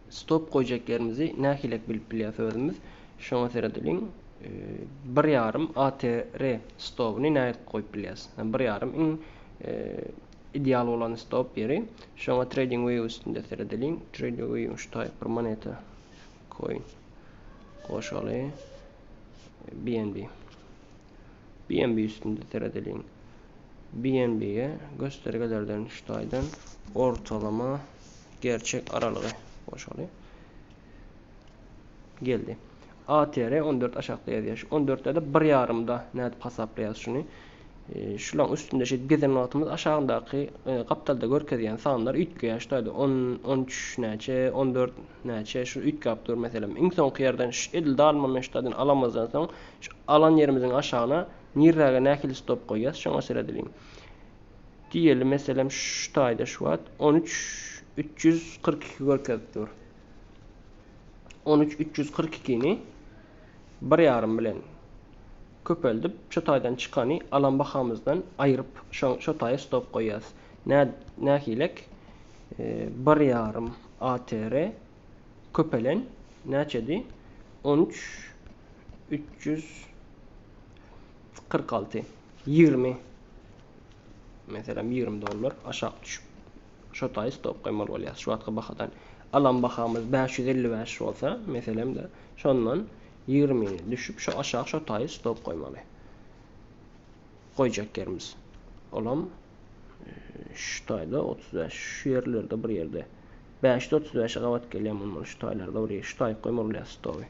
stop koyacak yerimizi nähilek bilip bilýär özümüz. Şoňa serediliň 1,5 ATR stopyny nähile koýup bilýäs. 1,5 iň ideal olan stop yeri. Şoňa TradingView üstünde serediliň. TradingView şuta bir moneta coin goşaly BNB. BNB üstünde serediliň. BNB'ye göstergelerden şutaýdan ortalama gerçek aralığı goşaly. Geldi. ATR 14 aşağıda ýazýar. 14'te de 1,5'da nädip hasaplaýas şunu. Şulan üstünde gezen notymyz aşağındaky kapitalda görkezýän sanlar ütge ýaşdaýdy. 13 näçe, 14 näçe şu üt kapdyr meselem. Iň soňky ýerden edil dalmamışdadan alamazdan soň şu alan ýerimiziň aşagyna nirräge nähili stop goýýas. Şoňa serediliň. Diýeli meselem şu taýda şu wagt 13.342 görkezdir. 13.342'ni 1,5 bilen köpeldip şu taýdan çykany alan bahamyzdan aýryp şu taýa stop goýýas. Nähilek 1,5 ATR köpelen näçedi? 13.346 20 meselem $20 aşağı düşüp şu taýa stop goýmaly bolýar. Şu wagtga bahadan alan bahamyz 555 bolsa meselem de şondan 20 düşüp şu aşağı şu taýa stop goýmaly. Goýjak yerimiz. Olam şu taýda 35 şu yerlerde bir ýerde 5-35 gawat gelýär şu taýlarda bir şu taýa goýmaly bolýar stopy.